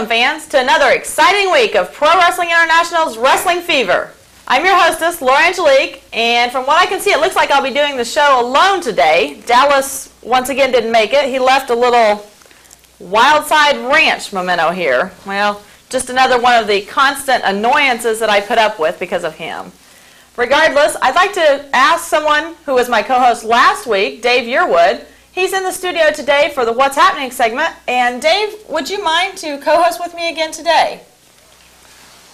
fans, to another exciting week of Pro Wrestling International's Wrestling Fever. I'm your hostess, Laura Angelique, and from what I can see, it looks like I'll be doing the show alone today. Dallas, once again, didn't make it. He left a little Wild Side Ranch memento here. Well, just another one of the constant annoyances that I put up with because of him. Regardless, I'd like to ask someone who was my co-host last week, Dave Yearwood. He's in the studio today for the What's Happening segment. And Dave, would you mind to co-host with me again today?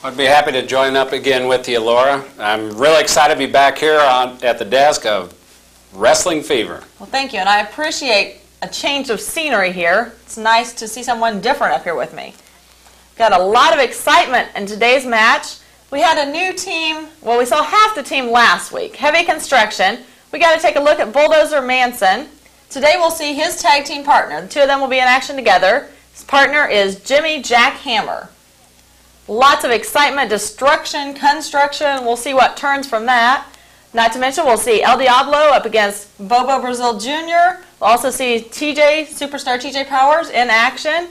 I'd be happy to join up again with you, Laura. I'm really excited to be back here at the desk of Wrestling Fever. Well, thank you, and I appreciate a change of scenery here. It's nice to see someone different up here with me. Got a lot of excitement in today's match. We had a new team. Well, we saw half the team last week. Heavy Construction. We got to take a look at Bulldozer Manson. Today we'll see his tag team partner. The two of them will be in action together. His partner is Jimmy Jack Hammer. Lots of excitement, destruction, construction. We'll see what turns from that. Not to mention we'll see El Diablo up against Bobo Brazil Jr. We'll also see Superstar TJ Powers in action.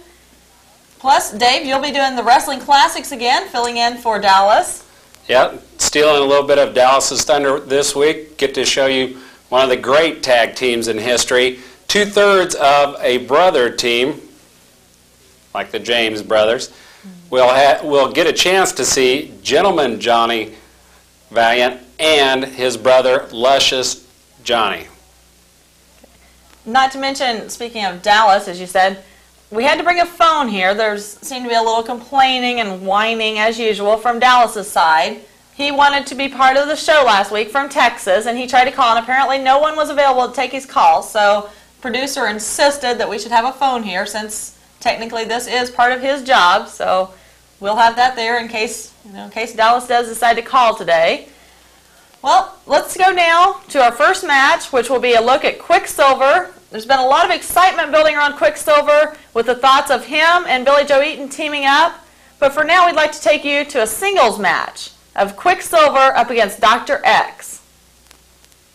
Plus, Dave, you'll be doing the Wrestling Classics again, filling in for Dallas. Yep, stealing a little bit of Dallas's thunder this week. Get to show you one of the great tag teams in history. 2/3 of a brother team, like the James brothers. We'll get a chance to see Gentleman Johnny Valiant and his brother Luscious Johnny. Not to mention, speaking of Dallas, as you said, we had to bring a phone here. There seemed to be a little complaining and whining, as usual, from Dallas's side. He wanted to be part of the show last week from Texas, and he tried to call, and apparently no one was available to take his call, so producer insisted that we should have a phone here, since technically this is part of his job, so we'll have that there in case Dallas does decide to call today. Well, let's go now to our first match, which will be a look at Quicksilver. There's been a lot of excitement building around Quicksilver with the thoughts of him and Billy Joe Eaton teaming up, but for now we'd like to take you to a singles match of Quicksilver up against Dr. X.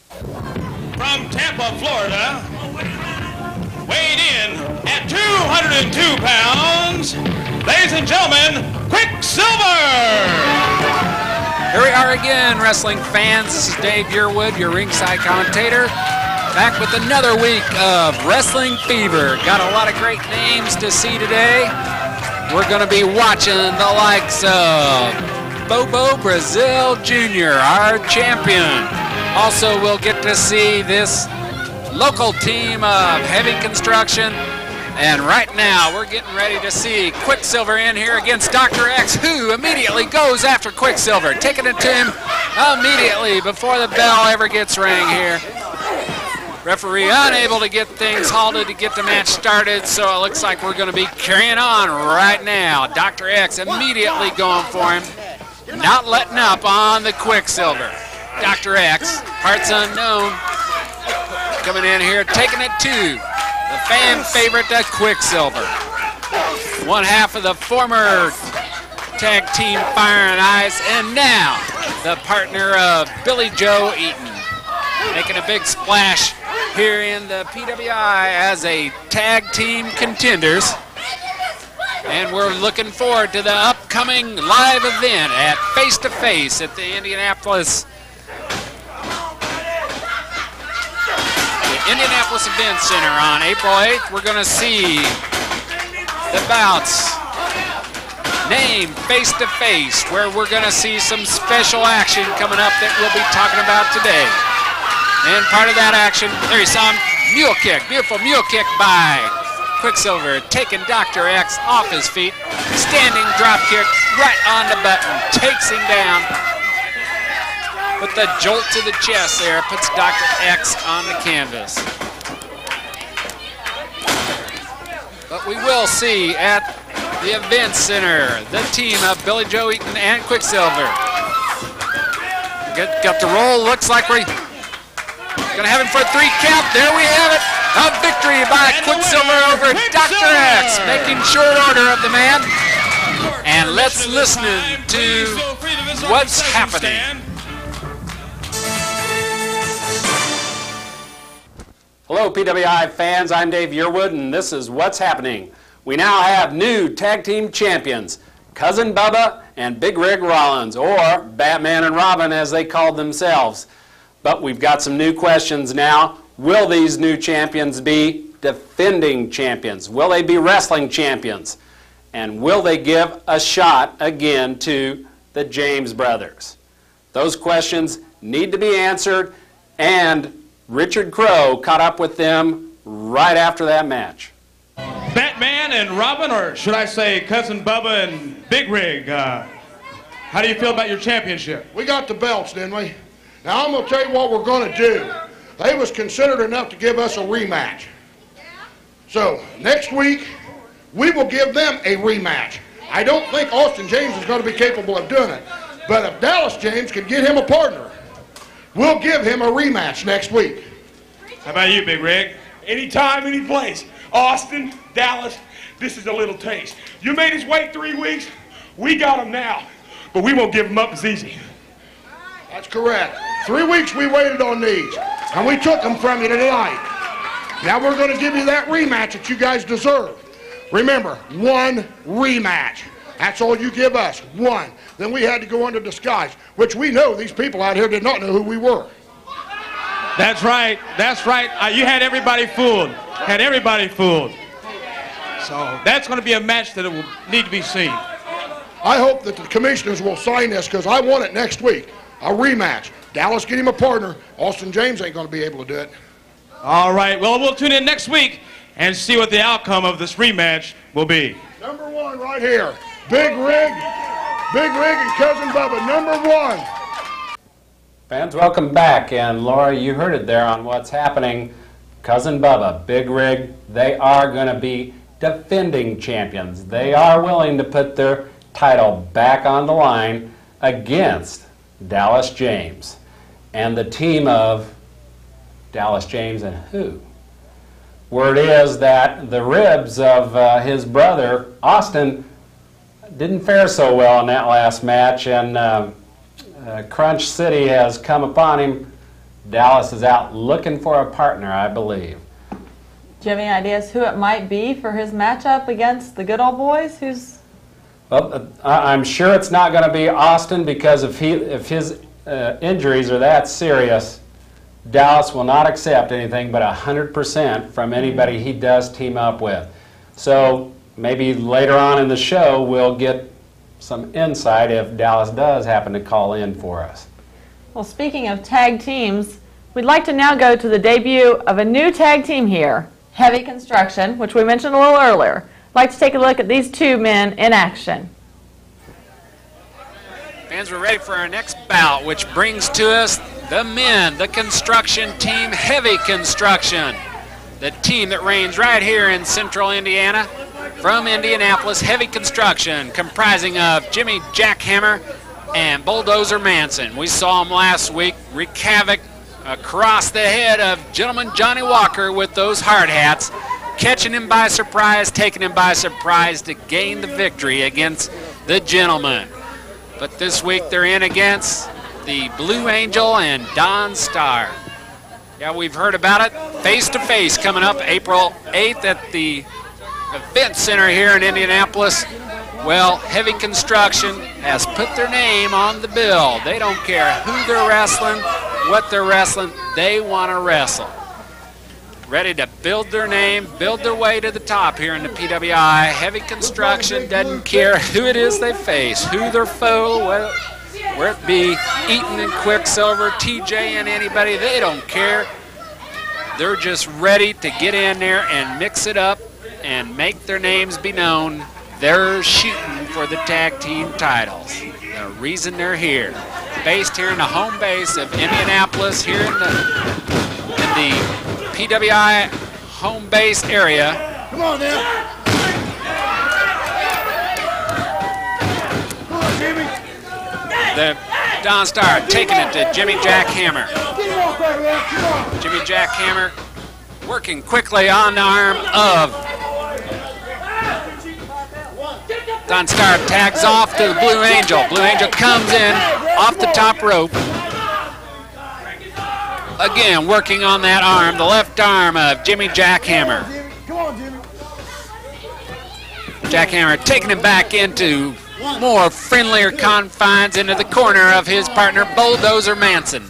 From Tampa, Florida, weighed in at 202 pounds, ladies and gentlemen, Quicksilver! Here we are again, wrestling fans. This is Dave Yearwood, your ringside commentator, back with another week of Wrestling Fever. Got a lot of great names to see today. We're going to be watching the likes of Bobo Brazil Jr., our champion. Also, we'll get to see this local team of Heavy Construction. And right now, we're getting ready to see Quicksilver in here against Dr. X, who immediately goes after Quicksilver, taking it to him immediately before the bell ever gets rang here. Referee unable to get things halted to get the match started, so it looks like we're going to be carrying on right now. Dr. X immediately going for him. Not letting up on the Quicksilver. Dr. X, parts unknown, coming in here, taking it to the fan favorite, Quicksilver. One half of the former tag team Fire and Ice, and now the partner of Billy Joe Eaton. Making a big splash here in the PWI as a tag team contenders. And we're looking forward to the upcoming live event at Face to Face at the Indianapolis Event Center on April 8th. We're going to see the bouts named Face to Face, where we're going to see some special action coming up that we'll be talking about today. And part of that action, there you saw him, mule kick, beautiful mule kick by Quicksilver, taking Dr. X off his feet, standing drop kick right on the button, takes him down. With the jolt to the chest there, puts Dr. X on the canvas. But we will see at the event center the team of Billy Joe Eaton and Quicksilver. Got the roll, looks like we're gonna have him for a 3 count. There we have it. A victory by Quicksilver over Dr. X, making short order of the man. And let's listen to what's happening. Hello, PWI fans. I'm Dave Yearwood, and this is What's Happening. we now have new tag team champions, Cousin Bubba and Big Rig Rollins, or Batman and Robin as they called themselves. But we've got some new questions now. Will these new champions be defending champions? Will they be wrestling champions? And will they give a shot again to the James brothers? Those questions need to be answered, and Richard Crow caught up with them right after that match. Batman and Robin, or should I say Cousin Bubba and Big Rig, how do you feel about your championship? We got the belts, didn't we? Now I'm going to tell you what we're going to do. They was considered enough to give us a rematch. So next week, we will give them a rematch. I don't think Austin James is going to be capable of doing it. But if Dallas James can get him a partner, we'll give him a rematch next week. How about you, Big Rig? Anytime, any place. Austin, Dallas, this is a little taste. You made us wait 3 weeks. We got him now. But we won't give him up as easy. That's correct. 3 weeks we waited on these, and we took them from you tonight. Now we're going to give you that rematch that you guys deserve. Remember, one rematch. That's all you give us, one. Then we had to go under disguise, which we know these people out here did not know who we were. That's right. That's right. You had everybody fooled. Had everybody fooled. So that's going to be a match that will need to be seen. I hope that the commissioners will sign this because I want it next week. A rematch. Dallas, get him a partner. Austin James ain't going to be able to do it. All right. Well, we'll tune in next week and see what the outcome of this rematch will be. Number one right here. Big Rig and Cousin Bubba, number one. Fans, welcome back. And Laura, you heard it there on what's happening. Cousin Bubba, Big Rig, they are going to be defending champions. They are willing to put their title back on the line against Dallas James. And the team of Dallas James and who? Word is that the ribs of his brother, Austin, didn't fare so well in that last match, and Crunch City has come upon him. Dallas is out looking for a partner, I believe. Do you have any ideas who it might be for his matchup against the good old boys? Who's? Well, I'm sure it's not going to be Austin because if his injuries are that serious, Dallas will not accept anything but 100% from anybody he does team up with. So maybe later on in the show we'll get some insight if Dallas does happen to call in for us. Well, speaking of tag teams, we'd like to now go to the debut of a new tag team here, Heavy Construction, which we mentioned a little earlier. I'd like to take a look at these two men in action. Fans, we're ready for our next bout, which brings to us the men, the construction team, Heavy Construction. The team that reigns right here in central Indiana. From Indianapolis, Heavy Construction, comprising of Jimmy Jackhammer and Bulldozer Manson. We saw him last week wreak havoc across the head of Gentleman Johnny Walker with those hard hats, catching him by surprise, taking him by surprise to gain the victory against the Gentleman. But this week they're in against the Blue Angel and Don Starr. Yeah, we've heard about it. Face-to-face coming up April 8th at the Event Center here in Indianapolis. Well, Heavy Construction has put their name on the bill. They don't care who they're wrestling, what they're wrestling. They want to wrestle. Ready to build their name, build their way to the top here in the PWI. Heavy Construction doesn't care who it is they face, who their foe, where it be Eaton and Quicksilver, TJ and anybody. They don't care. They're just ready to get in there and mix it up and make their names be known. They're shooting for the tag team titles. The reason they're here. Based here in the home base of Indianapolis, here in the PWI home base area. Come on now. Come on, Jimmy. The Don Starr taking it to Jimmy Jackhammer. Jimmy Jackhammer working quickly on the arm of Don Starr, tags off to the Blue Angel. Blue Angel comes in off the top rope. Again, working on that arm, the left arm of Jimmy Jackhammer. Come on, Jimmy. Jackhammer taking him back into more friendlier confines into the corner of his partner, Bulldozer Manson.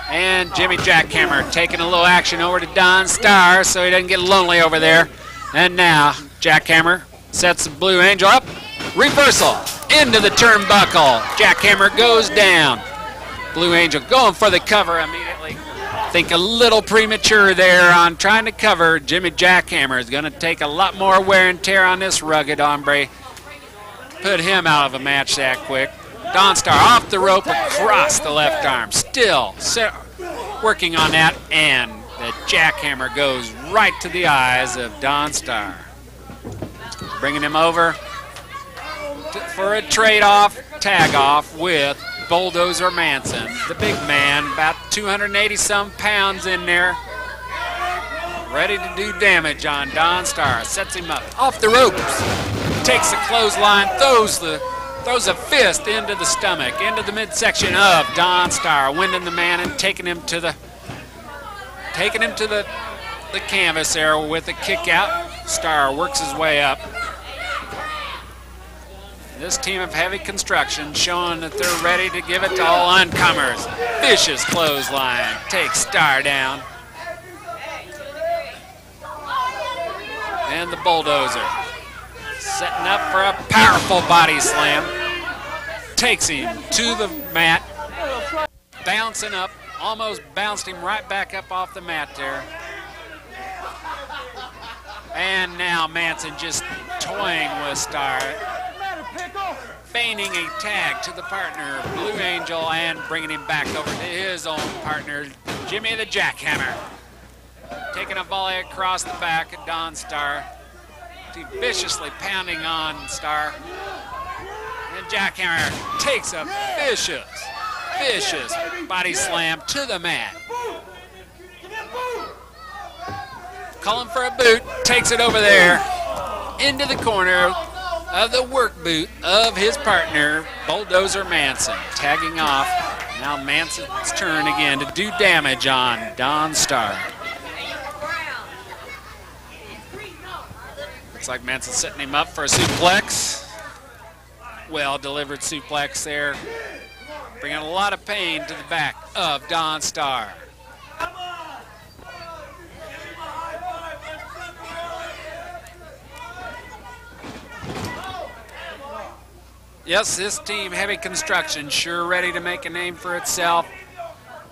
And Jimmy Jackhammer taking a little action over to Don Starr so he doesn't get lonely over there. And now Jackhammer sets the Blue Angel up. Reversal into the turnbuckle. Jackhammer goes down. Blue Angel going for the cover immediately. I think a little premature there on trying to cover. Jimmy Jackhammer is going to take a lot more wear and tear on this rugged hombre. Put him out of a match that quick. Don Starr off the rope across the left arm. Still working on that, and the jackhammer goes right to the eyes of Don Starr. Bringing him over for a trade-off, tag-off with Bulldozer Manson. The big man, about 280-some pounds in there, ready to do damage on Don Starr. Sets him up off the ropes. Takes the clothesline, throws a fist into the stomach, into the midsection of Don Starr, winding the man and taking him to the canvas there with a kick out. Starr works his way up. This team of heavy construction showing that they're ready to give it to all oncomers. Vicious clothesline takes Starr down. And the Bulldozer setting up for a powerful body slam. Takes him to the mat, bouncing up, almost bounced him right back up off the mat there. And now Manson just toying with Starr, feigning a tag to the partner, Blue Angel, and bringing him back over to his own partner, Jimmy the Jackhammer. Taking a volley across the back of Don Starr, viciously pounding on Starr. And Jackhammer takes a vicious body slam to the mat. Calling for a boot, takes it over there into the corner of the work boot of his partner, Bulldozer Manson. Tagging off. Now Manson's turn again to do damage on Don Starr. Looks like Manson's setting him up for a suplex. Well-delivered suplex there. Bringing a lot of pain to the back of Don Starr. Yes, this team, Heavy Construction, sure ready to make a name for itself.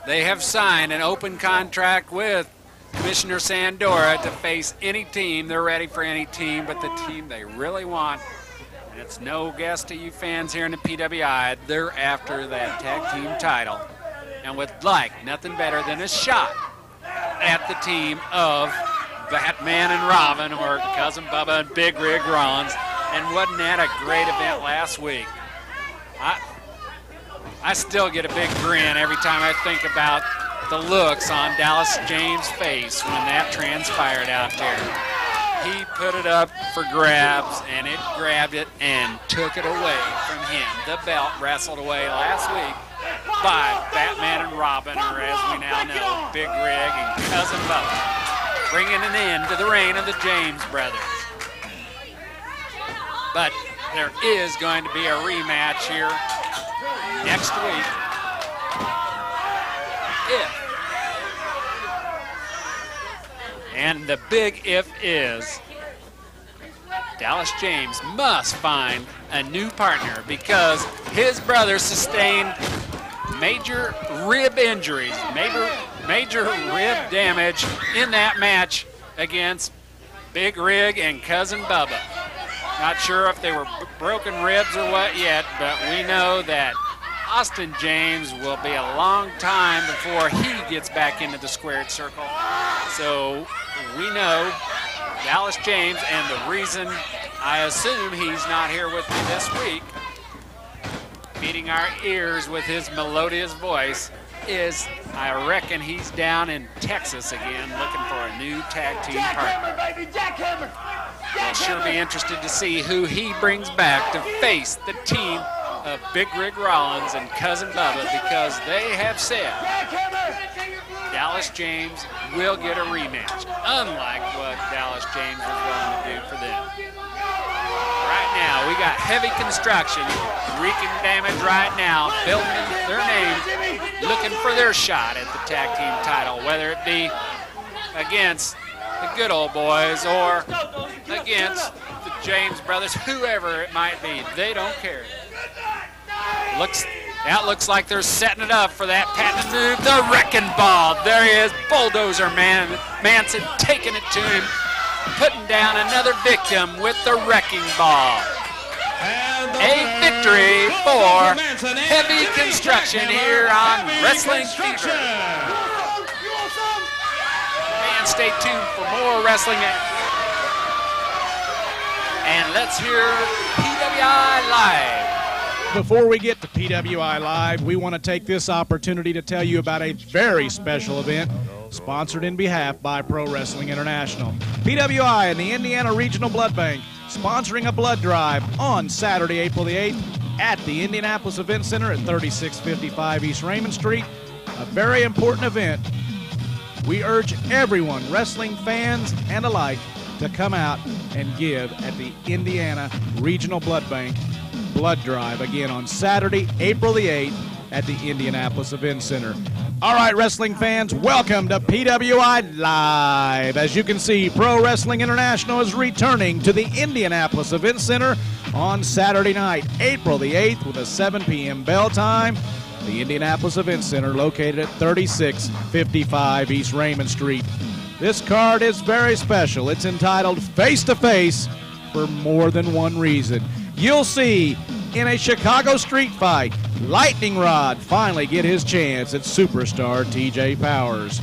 They have signed an open contract with Commissioner Sandora to face any team. They're ready for any team, but the team they really want, and it's no guess to you fans here in the PWI, they're after that tag team title and would like nothing better than a shot at the team of Batman and Robin, or Cousin Bubba and Big Rig Rollins. And wasn't that a great event last week? I still get a big grin every time I think about the looks on Dallas James' face when that transpired out there. He put it up for grabs, and it grabbed it and took it away from him. The belt wrestled away last week by Batman and Robin, or as we now know, Big Rig and Cousin Bubba, bringing an end to the reign of the James brothers. But there is going to be a rematch here next week. And the big if is Dallas James must find a new partner because his brother sustained major rib injuries, major rib damage in that match against Big Rig and Cousin Bubba. Not sure if they were broken ribs or what yet, but we know that Austin James will be a long time before he gets back into the squared circle. So we know Dallas James, and the reason I assume he's not here with me this week, beating our ears with his melodious voice, is I reckon he's down in Texas again looking for a new tag team partner. We'll sure be interested to see who he brings back to face the team of Big Rig Rollins and Cousin Bubba, because they have said Dallas James will get a rematch, unlike what Dallas James was willing to do for them. Right now, we got heavy construction, wreaking damage right now, building their name, looking for their shot at the tag team title, whether it be against the good old boys or against the James brothers, whoever it might be. They don't care. That looks like they're setting it up for that patented move, the wrecking ball. There he is, Bulldozer Manson taking it to him, putting down another victim with the wrecking ball. A victory for heavy construction here on Wrestling Fever. And stay tuned for more wrestling. And let's hear PWI Live. Before we get to PWI Live, we want to take this opportunity to tell you about a very special event sponsored in behalf by Pro Wrestling International. PWI and the Indiana Regional Blood Bank sponsoring a blood drive on Saturday, April the 8th at the Indianapolis Event Center at 3655 East Raymond Street. A very important event. We urge everyone, wrestling fans and alike, to come out and give at the Indiana Regional Blood Bank blood drive again on Saturday, April the 8th at the Indianapolis Event Center. All right, wrestling fans, welcome to PWI Live. As you can see, Pro Wrestling International is returning to the Indianapolis Event Center on Saturday night, April the 8th with a 7 p.m. bell time. The Indianapolis Event Center located at 3655 East Raymond Street. This card is very special. It's entitled Face to Face for more than one reason. You'll see in a Chicago street fight, Lightning Rod finally get his chance at superstar TJ Powers.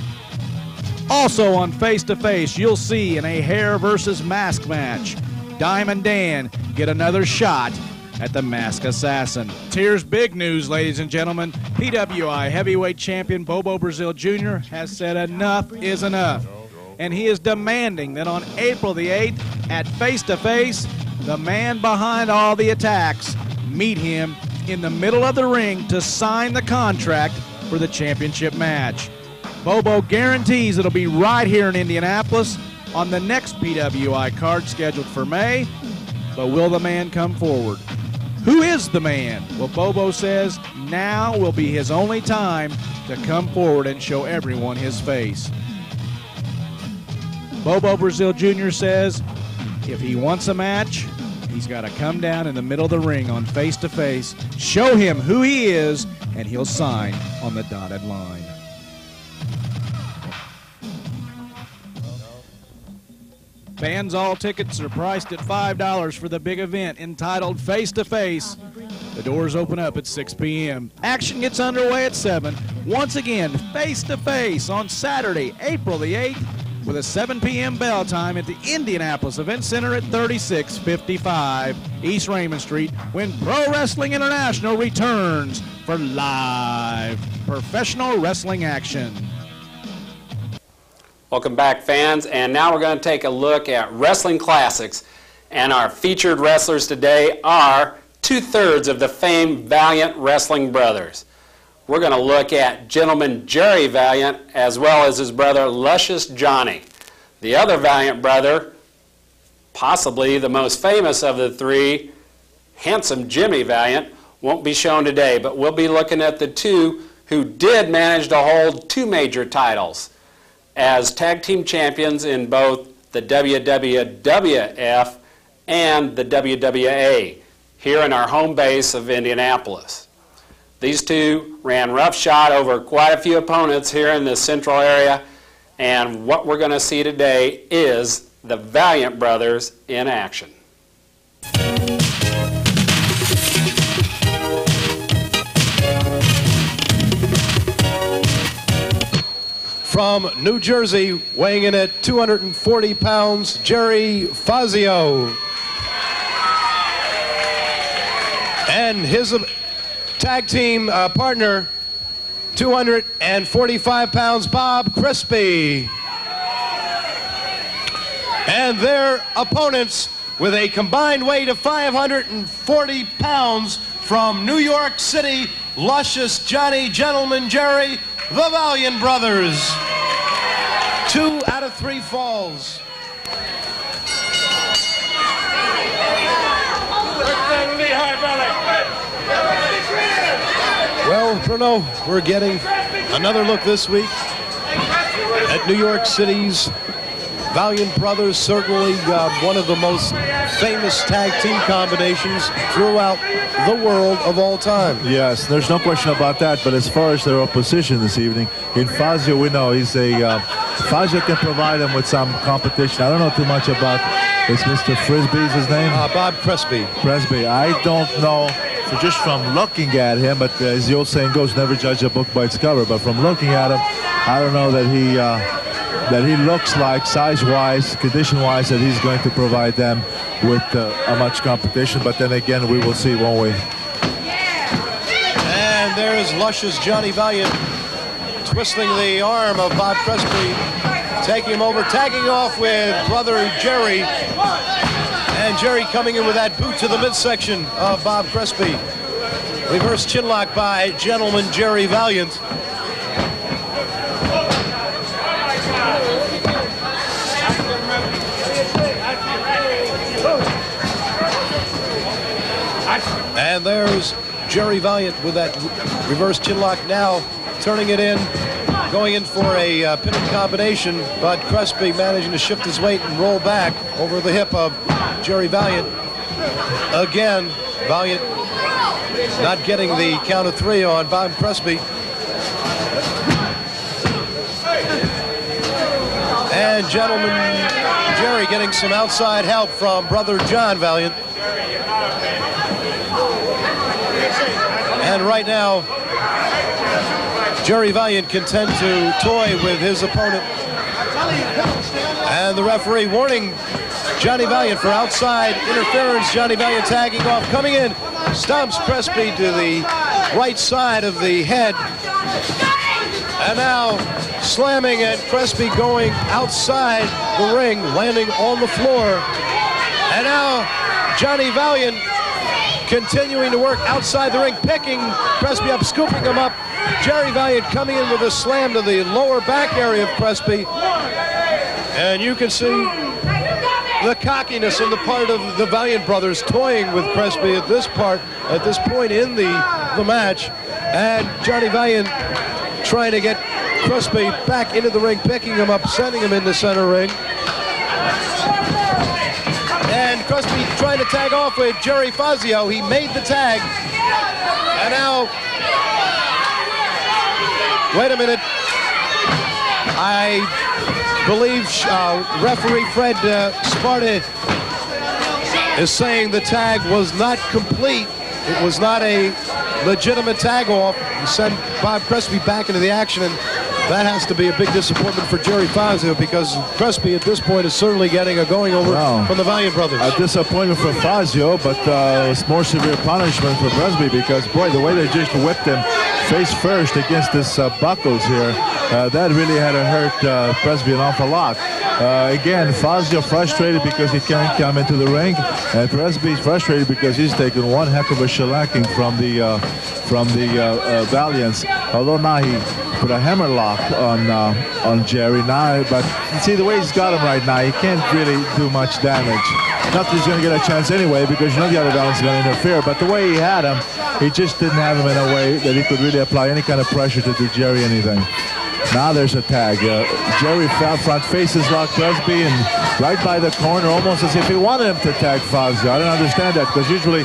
Also on Face to Face, you'll see in a hair versus mask match, Diamond Dan get another shot at the Mask Assassin. Here's big news, ladies and gentlemen. PWI heavyweight champion Bobo Brazil Jr. has said enough is enough. And he is demanding that on April the 8th at Face to Face, the man behind all the attacks meet him in the middle of the ring to sign the contract for the championship match. Bobo guarantees it'll be right here in Indianapolis on the next PWI card scheduled for May. But will the man come forward? Who is the man? Well, Bobo says now will be his only time to come forward and show everyone his face. Bobo Brazil Jr. says if he wants a match, he's got to come down in the middle of the ring on Face to Face, show him who he is, and he'll sign on the dotted line. Fans, all tickets are priced at $5 for the big event entitled Face to Face. The doors open up at 6 p.m. Action gets underway at 7. Once again, Face to Face on Saturday, April the 8th, with a 7 p.m. bell time at the Indianapolis Event Center at 3655 East Raymond Street when Pro Wrestling International returns for live professional wrestling action. Welcome back, fans, and now we're going to take a look at wrestling classics, and our featured wrestlers today are 2/3 of the famed Valiant Wrestling Brothers. We're going to look at Gentleman Jerry Valiant as well as his brother Luscious Johnny. The other Valiant brother, possibly the most famous of the three, Handsome Jimmy Valiant, won't be shown today, but we'll be looking at the two who did manage to hold 2 major titles as tag team champions in both the WWF and the WWA here in our home base of Indianapolis. These two ran roughshod over quite a few opponents here in the central area, and what we're going to see today is the Valiant Brothers in action. From New Jersey, weighing in at 240 pounds, Jerry Fazio. And his tag team partner, 245 pounds, Bob Crispy. And their opponents, with a combined weight of 540 pounds, from New York City, Luscious Johnny, Gentleman Jerry, the Valiant brothers. 2 out of 3 falls. Well, Bruno, we're getting another look this week at New York City's Valiant brothers. Certainly one of the most famous tag team combinations throughout the world of all time. Yes, there's no question about that. But as far as their opposition this evening, in Fazio, we know he's a Fazio can provide him with some competition. I don't know too much about. It's Mr. Frisbee's his name? Bob Crespi. Crespi. I don't know. So just from looking at him, but as the old saying goes, never judge a book by its cover. But from looking at him, I don't know that he looks like, size-wise, condition-wise, that he's going to provide them with a much competition. But then again, we will see, won't we? And there's luscious Johnny Valiant twisting the arm of Bob Crespi, taking him over, tagging off with brother Jerry. And Jerry coming in with that boot to the midsection of Bob Crespi. Reverse chinlock by gentleman Jerry Valiant. And there's Jerry Valiant with that reverse chinlock now, turning it in, going in for a pinning combination, but Crespi managing to shift his weight and roll back over the hip of Jerry Valiant. Again, Valiant not getting the count of 3 on Bob Crespi. And gentleman Jerry getting some outside help from brother John Valiant. And right now, Jerry Valiant content to toy with his opponent. And the referee warning Johnny Valiant for outside interference. Johnny Valiant tagging off, coming in, stomps Crespi to the right side of the head. And now slamming at Crespi, going outside the ring, landing on the floor. And now Johnny Valiant continuing to work outside the ring, picking Crespi up, scooping him up. Jerry Valiant coming in with a slam to the lower back area of Crespi. And you can see the cockiness on the part of the Valiant brothers toying with Crespi at this point in the match. And Johnny Valiant trying to get Crespi back into the ring, picking him up, sending him into center ring. And Crespi trying to tag off with Jerry Fazio. He made the tag. And now, wait a minute. I believe referee Fred Sparta is saying the tag was not complete. It was not a legitimate tag off. He sent Bob Crespi back into the action, and that has to be a big disappointment for Jerry Fazio, because Crespi at this point is certainly getting a going over from the Valiant brothers. A disappointment for Fazio, but it's more severe punishment for Crespi, because, boy, the way they just whipped him face first against this buckles here, that really had to hurt Crespi an awful lot. Again, Fazio frustrated because he can't come into the ring, and Crespi's frustrated because he's taken one heck of a shellacking from the Valiants. Although now he put a hammerlock on Jerry now, but see the way he's got him right now, he can't really do much damage. Not that he's going to get a chance anyway, because you know the other Valiant's going to interfere, but the way he had him, he just didn't have him in a way that he could really apply any kind of pressure to do Jerry anything. Now there's a tag. Jerry front faces lock Crespi and right by the corner, almost as if he wanted him to tag Fazio. I don't understand that, because usually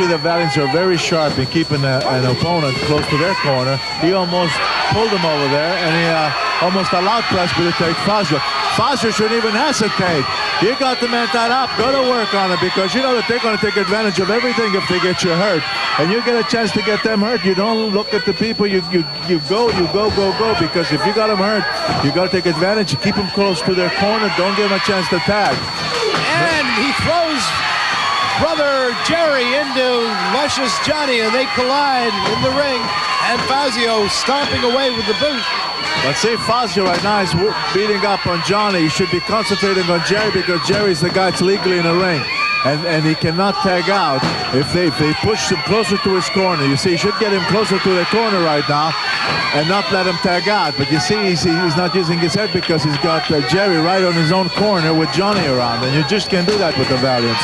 the Valiants are very sharp in keeping an opponent close to their corner. He almost pulled him over there, and he almost allowed Crespi to take Fazio. Fazio shouldn't even hesitate. You got the man tied up, go to work on it, because you know that they're going to take advantage of everything if they get you hurt. And you get a chance to get them hurt, you don't look at the people, you go, because if you got them hurt, you got to take advantage, you keep them close to their corner, don't give them a chance to tag. And he throws brother Jerry into luscious Johnny, and they collide in the ring, and Fazio stomping away with the boot. Let's see, Fazio right now is beating up on Johnny. He should be concentrating on Jerry, because Jerry's the guy that's legally in the ring. and he cannot tag out if they push him closer to his corner. You see, he should get him closer to the corner right now and not let him tag out. But you see, he's not using his head because he's got Jerry right on his own corner with Johnny around, and you just can't do that with the Valiants.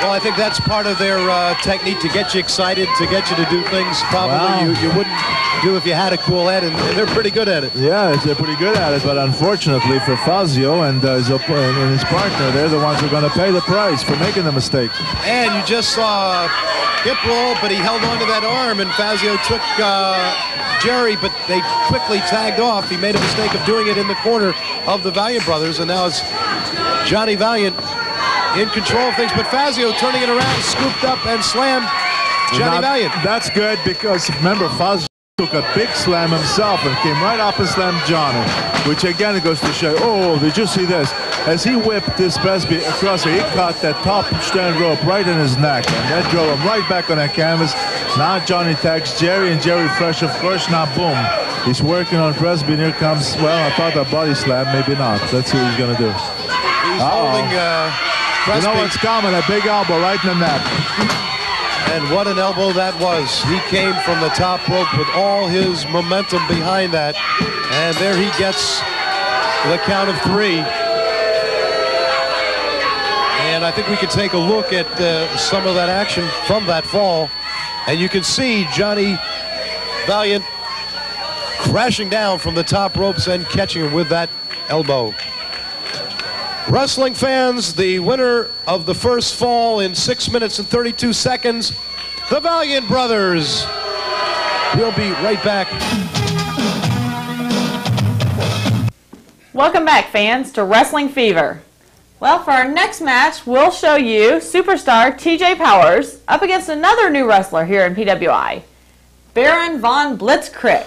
Well, I think that's part of their technique to get you excited, to get you to do things probably you wouldn't do if you had a cool head, and they're pretty good at it. Yeah, they're pretty good at it, but unfortunately for Fazio and his partner, they're the ones who are going to pay the price for making the mistakes. And you just saw hip roll, but he held on to that arm, and Fazio took Jerry, but they quickly tagged off. He made a mistake of doing it in the corner of the Valiant brothers, and now it's Johnny Valiant in control of things, but Fazio turning it around, scooped up and slammed Johnny Valiant. That's good because, remember, Fazio took a big slam himself and came right up and slammed Johnny, which again goes to show, oh, did you see this? As he whipped this Presby across here, he caught that top strand rope right in his neck, and that drove him right back on that canvas. Now Johnny tags Jerry, and Jerry fresh, of course. Now, boom. He's working on Presby, and here comes, well, I thought a body slam, maybe not. Let's see what he's going to do. He's holding Presby. You know what's coming, a big elbow right in the neck. And what an elbow that was. He came from the top rope with all his momentum behind that. And there he gets the count of 3. And I think we can take a look at some of that action from that fall. And you can see Johnny Valiant crashing down from the top ropes and catching him with that elbow. Wrestling fans, the winner of the first fall in 6 minutes and 32 seconds, the Valiant Brothers. We'll be right back. Welcome back, fans, to Wrestling Fever. Well, for our next match, we'll show you superstar TJ Powers up against another new wrestler here in PWI, Baron von Blitzkrieg.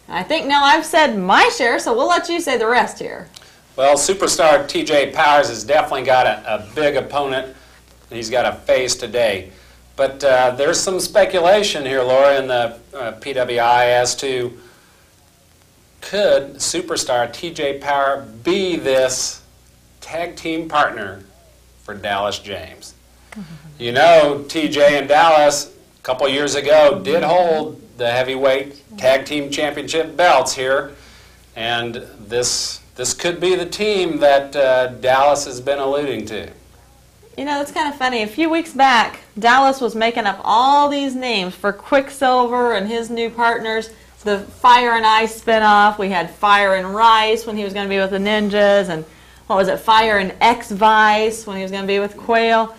I think now I've said my share, so we'll let you say the rest here. Well, superstar TJ Powers has definitely got a big opponent he's got to face today. But there's some speculation here, Laura, in the PWI as to could superstar TJ Powers be this tag team partner for Dallas James? You know, TJ and Dallas a couple years ago did hold the heavyweight tag team championship belts here, and this could be the team that Dallas has been alluding to. You know, it's kind of funny. A few weeks back, Dallas was making up all these names for Quicksilver and his new partners. The Fire and Ice spinoff. We had Fire and Rice when he was going to be with the Ninjas, and what was it, Fire and X-Vice when he was going to be with Quail.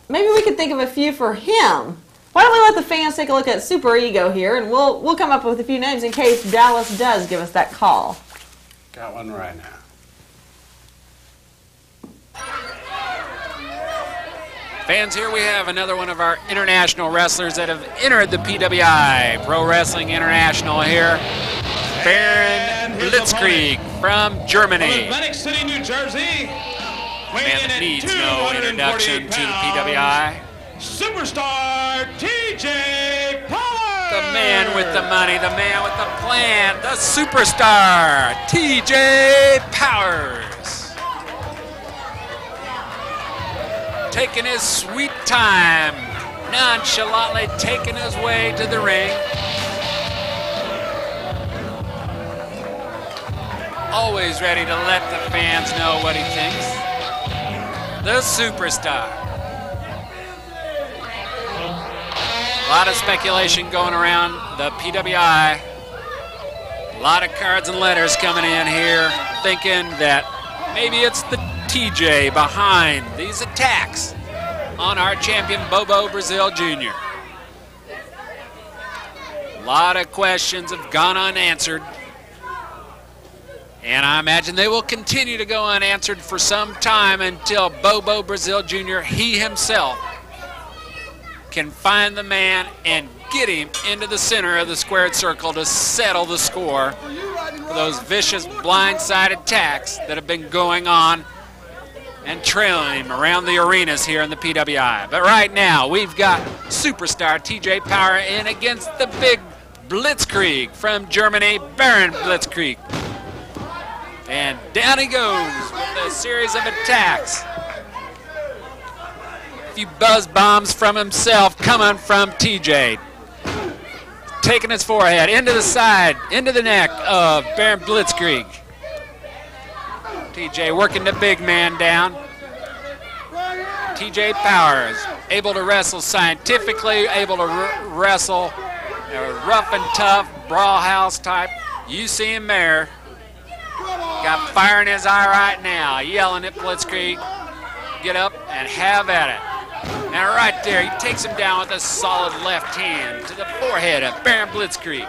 Maybe we could think of a few for him. Why don't we let the fans take a look at Super Ego here, and we'll come up with a few names in case Dallas does give us that call. Got one right now. Fans, here we have another one of our international wrestlers that have entered the PWI, Pro Wrestling International here. Baron Blitzkrieg from Germany. Atlantic City, New Jersey. Man that needs no introduction to the PWI. Superstar TJ Powers. The man with the money, the man with the plan, the superstar TJ Powers. Taking his sweet time, nonchalantly taking his way to the ring. Always ready to let the fans know what he thinks. The superstar. A lot of speculation going around the PWI. A lot of cards and letters coming in here thinking that maybe it's the TJ behind these attacks on our champion Bobo Brazil Jr. A lot of questions have gone unanswered, and I imagine they will continue to go unanswered for some time until Bobo Brazil Jr., he himself, can find the man and get him into the center of the squared circle to settle the score for those vicious blindside attacks that have been going on and trailing him around the arenas here in the PWI. But right now, we've got superstar TJ Power in against the big Blitzkrieg from Germany, Baron Blitzkrieg. And down he goes with a series of attacks. few buzz bombs from himself coming from TJ. Taking his forehead into the side, into the neck of Baron Blitzkrieg. TJ working the big man down. TJ Powers able to wrestle scientifically, able to wrestle rough and tough, brawl house type. You see him there. Got fire in his eye right now, yelling at Blitzkrieg. Get up and have at it. And right there, he takes him down with a solid left hand to the forehead of Baron Blitzkrieg.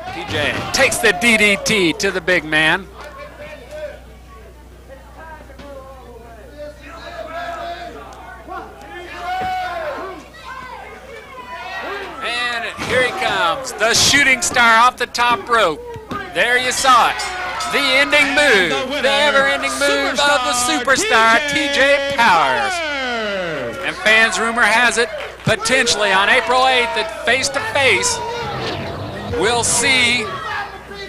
TJ takes the DDT to the big man. And here he comes, the shooting star off the top rope. There you saw it. The ending move, the ever-ending move of the superstar, TJ Powers. And fans, rumor has it, potentially on April 8th at Face to Face, we'll see,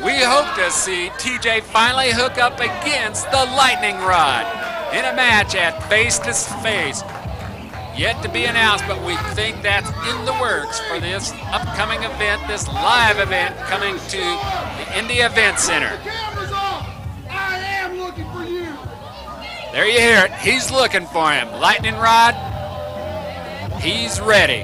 we hope to see TJ finally hook up against the Lightning Rod in a match at Face to Face. Yet to be announced, but we think that's in the works for this upcoming event, this live event coming to the Indy Event Center. I am looking for you. There you hear it. He's looking for him. Lightning Rod, he's ready.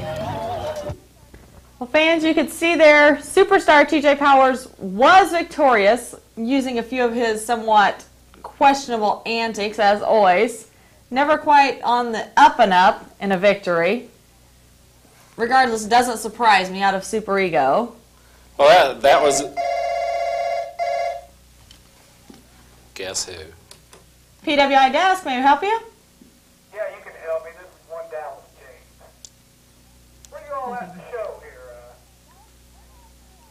Well, fans, you could see there, superstar TJ Powers was victorious, using a few of his somewhat questionable antics, as always. Never quite on the up and up in a victory. Regardless, it doesn't surprise me out of Super Ego. Well, that was... Guess who? PWI Desk, may I help you? Yeah, you can help me. This is one Dallas James. Where you all at the show here?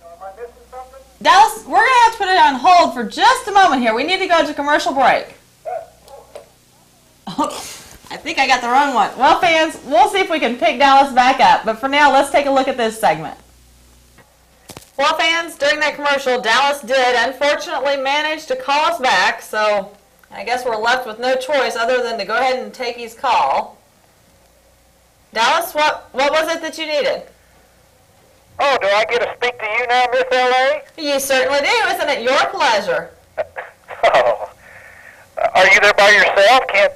Am I missing something? Dallas, we're going to have to put it on hold for just a moment here. We need to go to commercial break. Oh, I think I got the wrong one. Well, fans, we'll see if we can pick Dallas back up. But for now, let's take a look at this segment. Well, fans, during that commercial, Dallas did unfortunately manage to call us back. So I guess we're left with no choice other than to go ahead and take his call. Dallas, what was it that you needed? Oh, do I get to speak to you now, Miss L.A.? You certainly do. Isn't it your pleasure? Oh. Are you there by yourself? Can't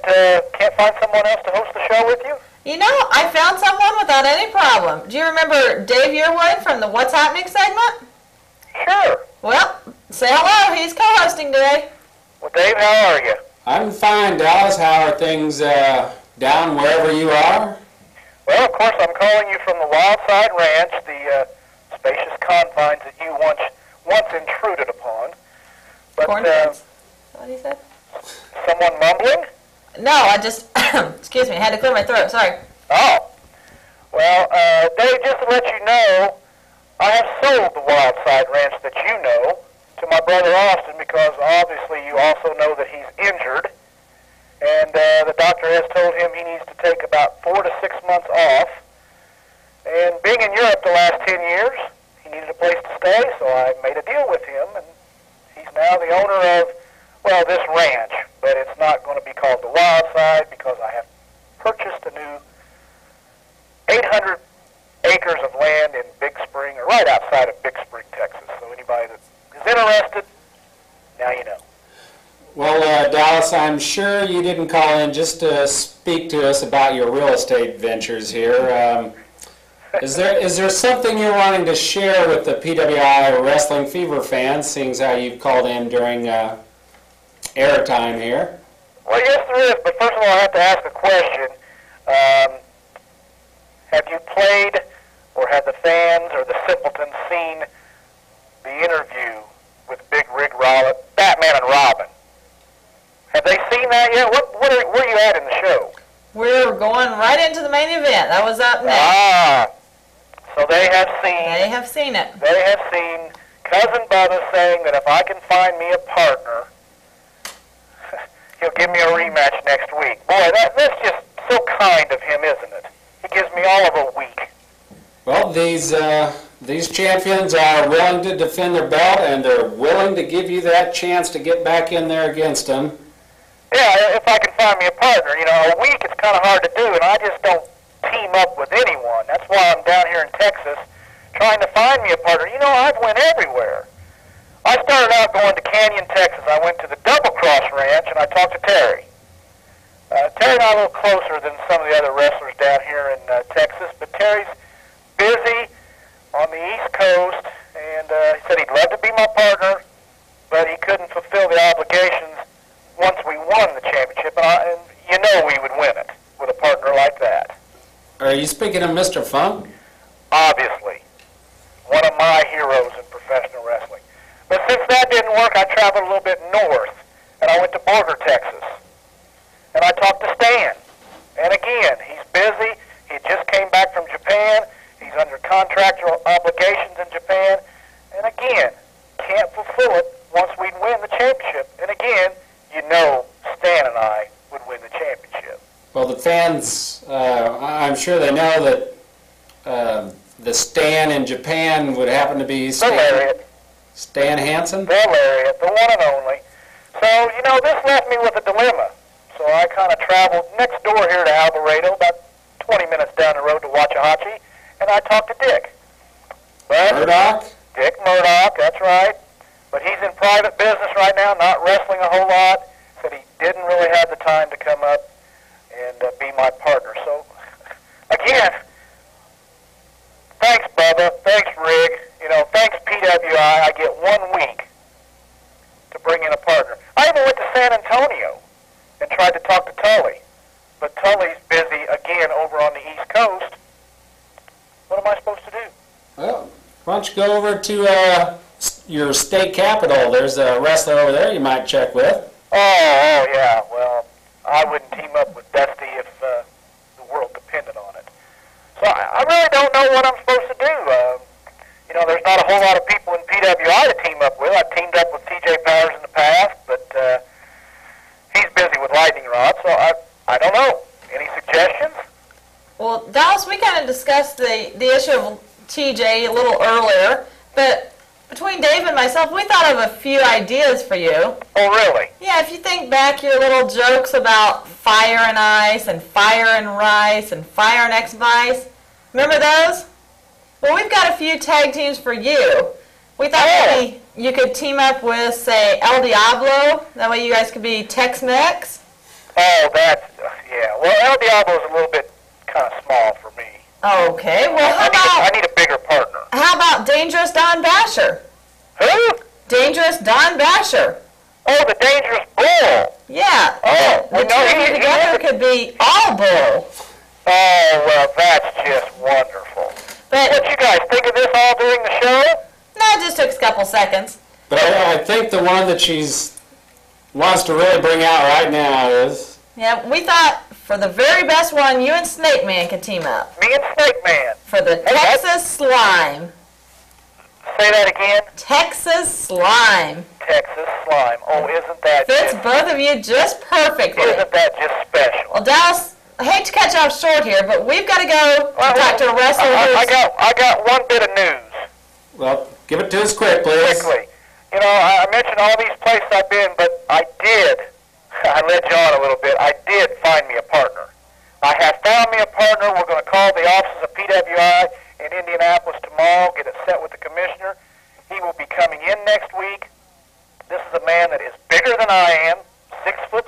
find someone else to host the show with you? You know, I found someone without any problem. Do you remember Dave Yearwood from the What's Happening segment? Sure. Well, say hello. He's co-hosting today. Well, Dave, how are you? I'm fine, Dallas. How are things down wherever you are? Well, of course, I'm calling you from the Wildside Ranch, the spacious confines that you once intruded upon. But, what he said? Someone mumbling? No, I just, excuse me, I had to clear my throat, sorry. Oh. Well, Dave, just to let you know, I have sold the Wildside Ranch that you know to my brother Austin because obviously you also know that he's injured. And the doctor has told him he needs to take about 4 to 6 months off. And being in Europe the last 10 years, he needed a place to stay, so I made a deal with him. And he's now the owner of, well, this ranch. But it's not going to be called the Wildside because I have purchased a new 800 acres of land in Big Spring, or right outside of Big Spring, Texas. So anybody that is interested, now you know. Well, Dallas, I'm sure you didn't call in just to speak to us about your real estate ventures here. Is there something you're wanting to share with the PWI Wrestling Fever fans, seeing as how you've called in during airtime here? Well, yes, there is, but first of all, I have to ask a question. Have you played, or have the fans or the simpletons seen the interview with Big Rig Robin, Batman and Robin? Have they seen that yet? Where are you at in the show? We're going right into the main event. That was up next. Ah, so they have seen. They have seen it. They have seen Cousin Bubba saying that if I can find me a partner, he'll give me a rematch next week. Boy, that's just so kind of him, isn't it? He gives me all of a week. Well, these these champions are willing to defend their belt, and they're willing to give you that chance to get back in there against them. Yeah, if I can find me a partner. You know, a week it's kind of hard to do, and I just don't team up with anyone. That's why I'm down here in Texas trying to find me a partner. You know, I've went everywhere. I started out going to Canyon, Texas. I went to the Double Cross Ranch, and I talked to Terry. Terry and I are a little closer than some of the other wrestlers down here in Texas, but Terry's busy on the East Coast, and he said he'd love to be my partner, but he couldn't fulfill the obligations once we won the championship, and you know we would win it with a partner like that. Are you speaking of Mr. Funk? Obviously. One of my heroes in professional wrestling. But since that didn't work, I traveled a little bit north, and I went to Borger, Texas. And I talked to Stan. And again, he's busy. He just came back from Japan. He's under contractual obligations in Japan. And again, can't fulfill it once we win the championship. And again, you know Stan and I would win the championship. Well, the fans, I'm sure they know that the Stan in Japan would happen to be Stan Hansen? The Lariat, the one and only. So, you know, this left me with a dilemma. So I kind of traveled next door here to Alvarado, about 20 minutes down the road to Waxahachie, and I talked to Dick. Murdoch? Dick Murdoch, that's right. But he's in private business right now, not wrestling a whole lot. Said he didn't really have the time to come up and be my partner. So, again, thanks, Bubba. Thanks, Rig. You know, thanks, PWI. I get 1 week to bring in a partner. I even went to San Antonio and tried to talk to Tully. But Tully's busy, again, over on the East Coast. What am I supposed to do? Well, why don't you go over to your state capital? There's a wrestler over there you might check with. Oh, yeah. Well, I wouldn't team up with Dusty if the world depended on it. So I really don't know what I'm supposed to do. You know, there's not a whole lot of people in PWI to team up with. I've teamed up with TJ Powers in the past, but he's busy with lightning rods, so I don't know. Any suggestions? Well, Dallas, we kind of discussed the issue of TJ a little earlier, but between Dave and myself, we thought of a few ideas for you. Oh, really? Yeah, if you think back your little jokes about fire and ice and fire and rice and fire and X-Vice, remember those? Well, we've got a few tag teams for you. We thought maybe you could team up with, say, El Diablo. That way you guys could be Tex-Mex. Oh, that's, yeah. Well, El Diablo's a little bit kind of small for me. Okay, well, I need a bigger partner. How about Dangerous Don Basher? Who? Dangerous Don Basher. Oh, the Dangerous Bull. Yeah. Oh, the two of you together could be all bull. Oh, well, that's just wonderful. But what you guys think of this all during the show? No, it just took a couple seconds. But I think the one that wants to really bring out right now is... Yeah, we thought for the very best one, you and Snake Man could team up. Me and Snake Man. For the Texas Slime. Say that again? Texas Slime. Texas Slime. Oh, isn't that fits both of you just perfectly. Isn't that just special? Well, Dallas, I hate to cut you off short here, but we've got to go talk to a wrestler I got one bit of news. Well, give it to us quick, please. Quickly. You know, I mentioned all these places I've been, but I led you on a little bit, I did find me a partner. I have found me a partner. We're going to call the offices of PWI in Indianapolis tomorrow, get it set with the commissioner. He will be coming in next week. This is a man that is bigger than I am, 6'6",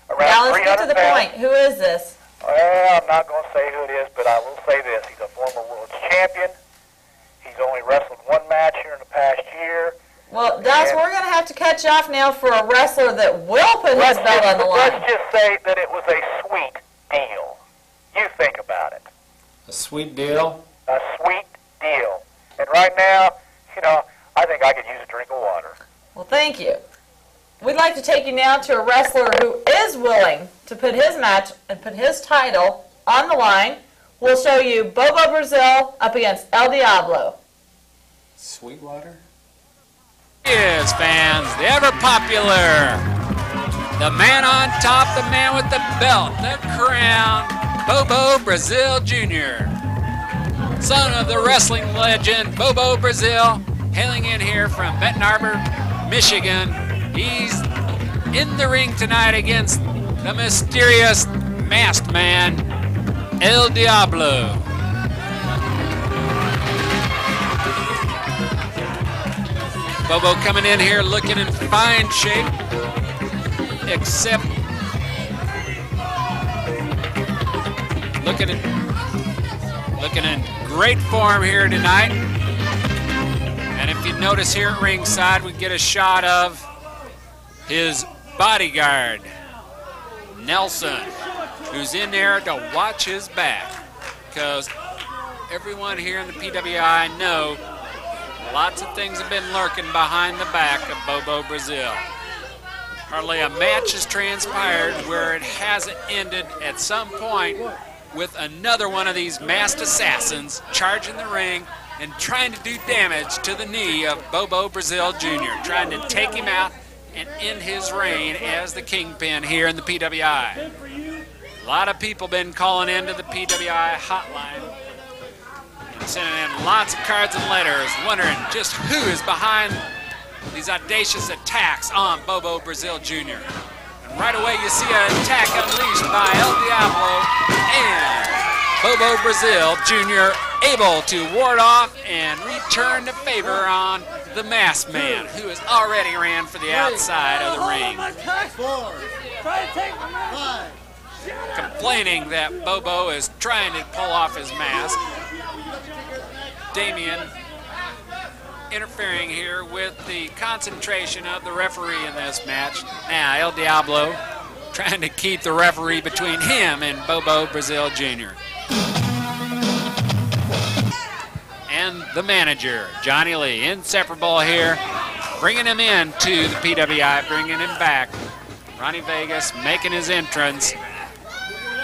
around now 300 let's get to the pounds. point. Who is this? Well, I'm not going to say who it is, but I will say this. He's a former world champion. He's only wrestled one match here in the past year. Well, Dallas, we're going to have to cut you off now for a wrestler that will put his belt on the line. Let's just say that it was a sweet deal. You think about it. A sweet deal? A sweet deal. And right now, you know, I think I could use a drink of water. Well, thank you. We'd like to take you now to a wrestler who is willing to put his match and put his title on the line. We'll show you Bobo Brazil up against El Diablo. Sweetwater? Yes, fans, the ever-popular, the man on top, the man with the belt, the crown, Bobo Brazil Jr. son of the wrestling legend Bobo Brazil, hailing in here from Benton Harbor, Michigan. He's in the ring tonight against the mysterious masked man, El Diablo. Bobo coming in here looking in fine shape, except looking in great form here tonight. And if you notice here at ringside, we get a shot of his bodyguard, Nelson, who's in there to watch his back, because everyone here in the PWI know lots of things have been lurking behind the back of Bobo Brazil. Hardly a match has transpired where it hasn't ended at some point with another one of these masked assassins charging the ring and trying to do damage to the knee of Bobo Brazil Jr., trying to take him out and end his reign as the kingpin here in the PWI. A lot of people been calling into the PWI hotline and sending in lots of cards and letters wondering just who is behind these audacious attacks on Bobo Brazil Jr. And right away you see an attack unleashed by El Diablo, and Bobo Brazil Jr. able to ward off and return the favor on the masked man, who has already ran for the outside of the ring, complaining that Bobo is trying to pull off his mask. Damien interfering here with the concentration of the referee in this match. Now El Diablo trying to keep the referee between him and Bobo Brazil Jr. And the manager, Johnny Lee, inseparable here, bringing him in to the PWI, bringing him back. Ronnie Vegas making his entrance.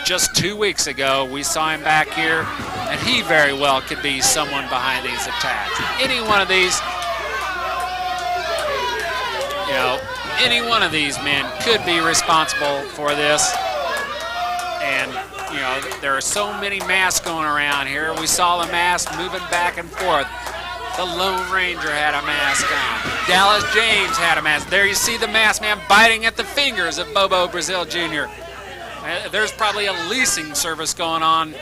Just 2 weeks ago, we saw him back here, and he very well could be someone behind these attacks. Any one of these, you know, any one of these men could be responsible for this. And, you know, there are so many masks going around here. We saw the mask moving back and forth. The Lone Ranger had a mask on. Dallas James had a mask. There you see the masked man biting at the fingers of Bobo Brazil Jr. There's probably a leasing service going on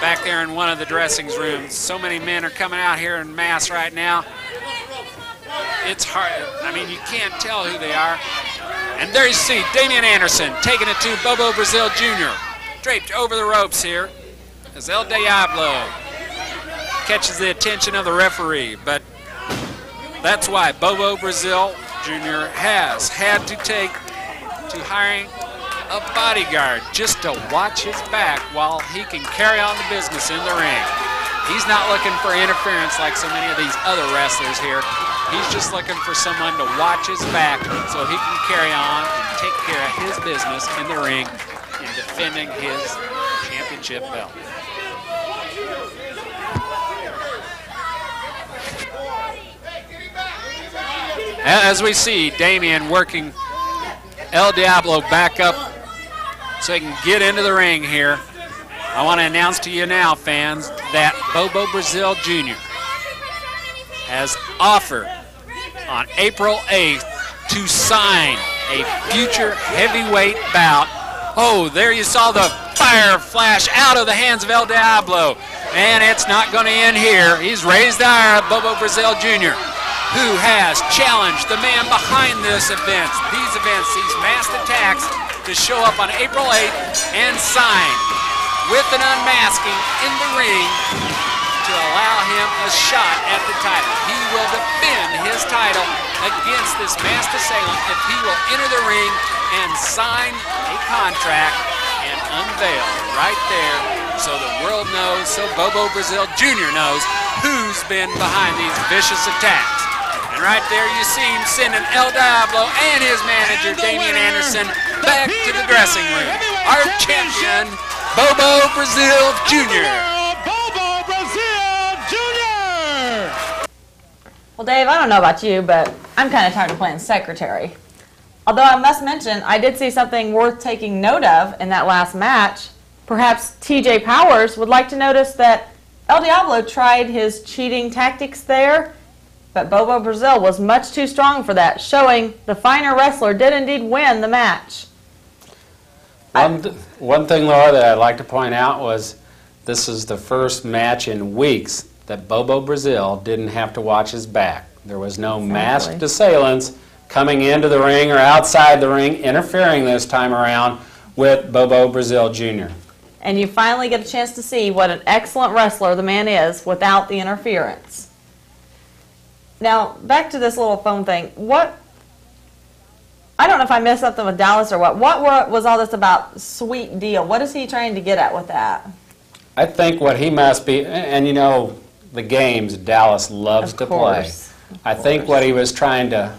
back there in one of the dressing rooms. So many men are coming out here in masks right now. It's hard. I mean, you can't tell who they are. And there you see Damian Anderson taking it to Bobo Brazil Jr. Draped over the ropes here as El Diablo catches the attention of the referee. But that's why Bobo Brazil Jr. has had to take to hiring a bodyguard just to watch his back while he can carry on the business in the ring. He's not looking for interference like so many of these other wrestlers here. He's just looking for someone to watch his back so he can carry on and take care of his business in the ring in defending his championship belt. As we see Damien working El Diablo back up so he can get into the ring here, I want to announce to you now, fans, that Bobo Brazil Jr. has offered on April 8th to sign a future heavyweight bout. Oh, there you saw the fire flash out of the hands of El Diablo. And it's not going to end here. He's raised the ire of Bobo Brazil Jr., who has challenged the man behind these events, these masked attacks, to show up on April 8th and sign with an unmasking in the ring to allow him a shot at the title. He will defend his title against this masked assailant if he will enter the ring and sign a contract and unveil right there so the world knows, so Bobo Brazil Jr. knows who's been behind these vicious attacks. And right there you see him sending El Diablo and his manager, Damian Anderson, back to the dressing room. Our champion, Bobo Brazil Jr. Bobo Brazil Jr. Well, Dave, I don't know about you, but I'm kind of tired of playing secretary. Although I must mention, I did see something worth taking note of in that last match. Perhaps TJ Powers would like to notice that El Diablo tried his cheating tactics there, but Bobo Brazil was much too strong for that, showing the finer wrestler did indeed win the match. One thing, Laura, that I'd like to point out was this is the first match in weeks that Bobo Brazil didn't have to watch his back. There was no masked assailants coming into the ring or outside the ring, interfering this time around with Bobo Brazil Jr. And you finally get a chance to see what an excellent wrestler the man is without the interference. Now, back to this little phone thing. I don't know if I missed something with Dallas or what. What was all this about? Sweet deal. What is he trying to get at with that? I think what he must be, and you know, the games Dallas loves to play. I think what he was trying to,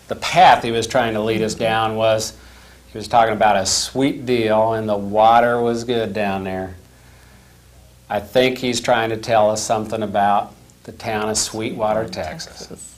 the path he was trying to lead us down was, he was talking about a sweet deal and the water was good down there. I think he's trying to tell us something about the town of Sweetwater, Texas.